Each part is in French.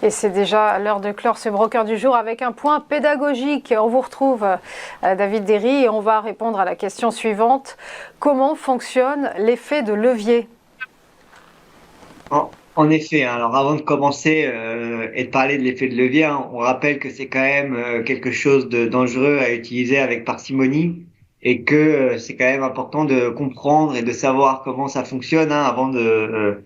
Et c'est déjà l'heure de clore ce broker du jour avec un point pédagogique. On vous retrouve, David Derry, et on va répondre à la question suivante. Comment fonctionne l'effet de levier ? En effet, hein, alors avant de commencer et de parler de l'effet de levier, hein, on rappelle que c'est quand même quelque chose de dangereux à utiliser avec parcimonie et que c'est quand même important de comprendre et de savoir comment ça fonctionne hein, avant de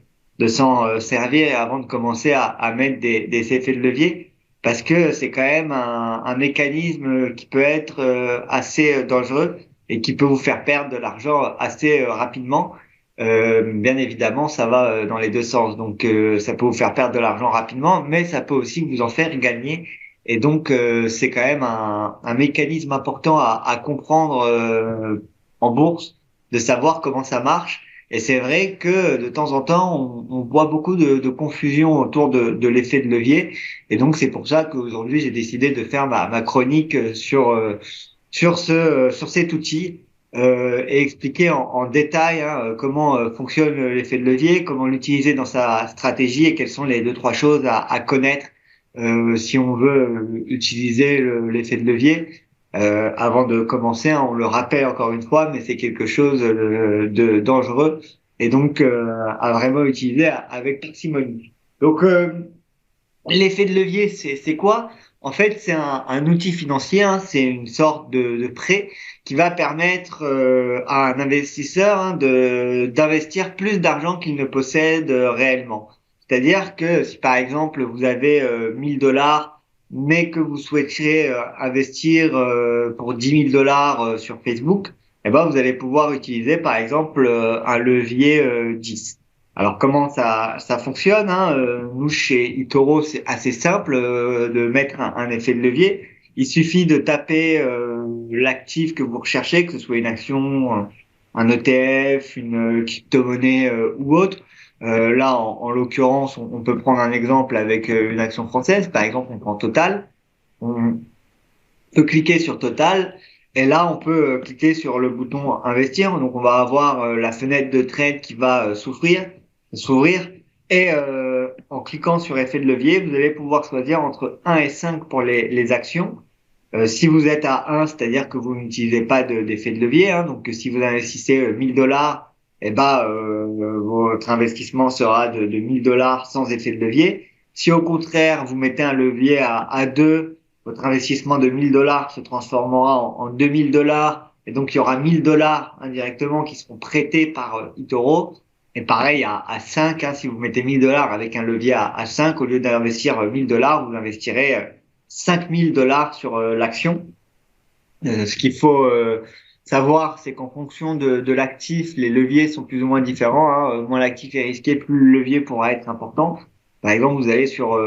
s'en servir et avant de commencer à mettre des effets de levier parce que c'est quand même un mécanisme qui peut être assez dangereux et qui peut vous faire perdre de l'argent assez rapidement. Bien évidemment, ça va dans les deux sens. Donc, ça peut vous faire perdre de l'argent rapidement, mais ça peut aussi vous en faire gagner. Et donc, c'est quand même un mécanisme important à comprendre en bourse, de savoir comment ça marche. Et c'est vrai que de temps en temps, on voit beaucoup de confusion autour de l'effet de levier. Et donc, c'est pour ça qu'aujourd'hui, j'ai décidé de faire ma chronique sur cet outil et expliquer en détail hein, comment fonctionne l'effet de levier, comment l'utiliser dans sa stratégie et quelles sont les deux trois choses à connaître si on veut utiliser l'effet de levier. Avant de commencer, hein, on le rappelle encore une fois, mais c'est quelque chose de dangereux et donc à vraiment utiliser avec parcimonie. Donc l'effet de levier, c'est quoi? En fait, c'est un outil financier, hein, c'est une sorte de prêt qui va permettre à un investisseur hein, d'investir plus d'argent qu'il ne possède réellement. C'est-à-dire que si par exemple vous avez 1000 $, mais que vous souhaiterez investir pour 10 000 $ sur Facebook, eh ben vous allez pouvoir utiliser par exemple un levier 10. Alors comment ça fonctionne hein nous chez eToro c'est assez simple de mettre un effet de levier. Il suffit de taper l'actif que vous recherchez, que ce soit une action, un ETF, une crypto-monnaie ou autre. Là en l'occurrence on peut prendre un exemple avec une action française. Par exemple on prend Total. On peut cliquer sur Total. Et là, on peut cliquer sur le bouton investir. Donc, on va avoir la fenêtre de trade qui va s'ouvrir. Et en cliquant sur effet de levier, vous allez pouvoir choisir entre 1 et 5 pour les actions. Si vous êtes à 1, c'est-à-dire que vous n'utilisez pas d'effet de levier. Hein, donc, si vous investissez 1000 $, eh ben, votre investissement sera de 1000 $ sans effet de levier. Si au contraire, vous mettez un levier à 2, votre investissement de 1000 $ se transformera en 2000 $ et donc il y aura 1000 $ indirectement qui seront prêtés par eToro. Et pareil à 5, hein, si vous mettez 1000 $ avec un levier à 5, au lieu d'investir 1000 $, vous investirez 5000 $ sur l'action. Ce qu'il faut savoir, c'est qu'en fonction de l'actif, les leviers sont plus ou moins différents. Hein. Moins l'actif est risqué, plus le levier pourra être important. Par exemple, vous allez sur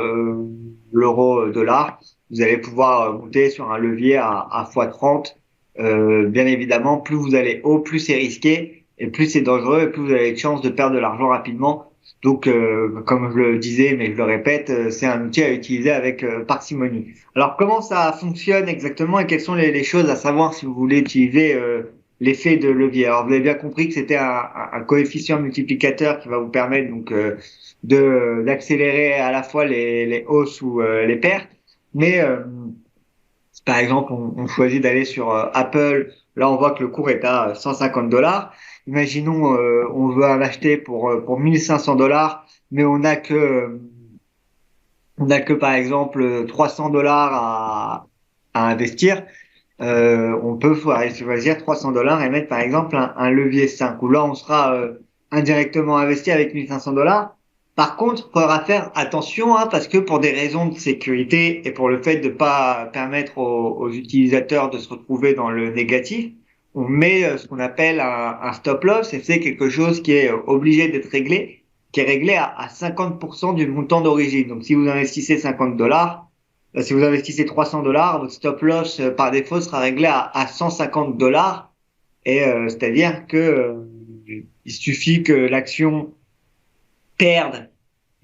l'euro-dollar, vous allez pouvoir monter sur un levier à x30. Bien évidemment, plus vous allez haut, plus c'est risqué et plus c'est dangereux et plus vous avez de chances de perdre de l'argent rapidement. Donc, comme je le disais, mais je le répète, c'est un outil à utiliser avec parcimonie. Alors, comment ça fonctionne exactement et quelles sont les choses à savoir si vous voulez utiliser l'effet de levier? Alors, vous avez bien compris que c'était un coefficient multiplicateur qui va vous permettre donc d'accélérer à la fois les hausses ou les pertes. Mais si par exemple on choisit d'aller sur Apple, là on voit que le cours est à 150 $. Imaginons on veut en acheter pour 1500 $, mais on a que par exemple 300 $ à investir. On peut choisir 300 $ et mettre par exemple un levier 5 où là on sera indirectement investi avec 1500 $. Par contre, il faudra faire attention hein, parce que pour des raisons de sécurité et pour le fait de pas permettre aux utilisateurs de se retrouver dans le négatif, on met ce qu'on appelle un stop loss et c'est quelque chose qui est obligé d'être réglé, qui est réglé à 50% du montant d'origine. Donc si vous investissez 50 $, si vous investissez 300 $, votre stop loss par défaut sera réglé à 150 $. Et c'est-à-dire que il suffit que l'action perde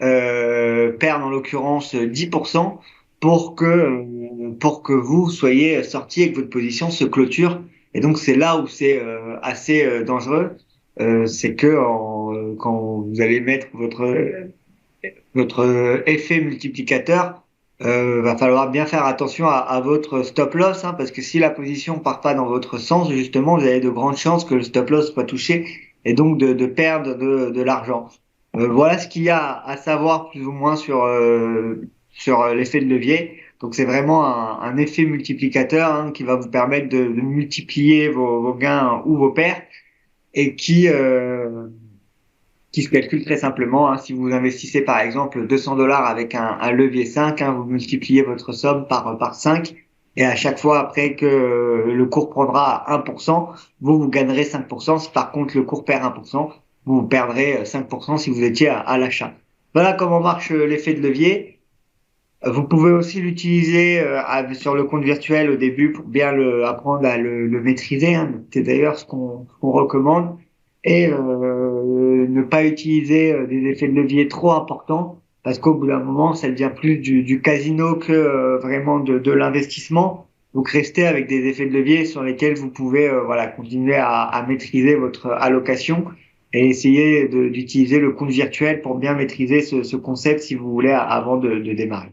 en l'occurrence 10% pour que vous soyez sorti et que votre position se clôture. Et donc c'est là où c'est assez dangereux, c'est que quand vous allez mettre votre effet multiplicateur, va falloir bien faire attention à votre stop loss, hein, parce que si la position part pas dans votre sens, justement, vous avez de grandes chances que le stop loss soit touché et donc de perdre de l'argent. Voilà ce qu'il y a à savoir plus ou moins sur l'effet de levier. Donc c'est vraiment un effet multiplicateur, hein, qui va vous permettre de multiplier vos gains ou vos pertes et qui se calcule très simplement, hein. Si vous investissez par exemple 200 dollars avec un levier 5, hein, vous multipliez votre somme par 5 et à chaque fois après que le cours prendra 1%, vous gagnerez 5%. Si par contre le cours perd 1%, vous perdrez 5% si vous étiez à l'achat. Voilà comment marche l'effet de levier. Vous pouvez aussi l'utiliser sur le compte virtuel au début pour bien apprendre à le maîtriser, hein. C'est d'ailleurs ce qu'on recommande. Et ne pas utiliser des effets de levier trop importants parce qu'au bout d'un moment, ça devient plus du casino que vraiment de l'investissement. Donc restez avec des effets de levier sur lesquels vous pouvez voilà continuer à maîtriser votre allocation et essayer d'utiliser le compte virtuel pour bien maîtriser ce concept si vous voulez avant de démarrer.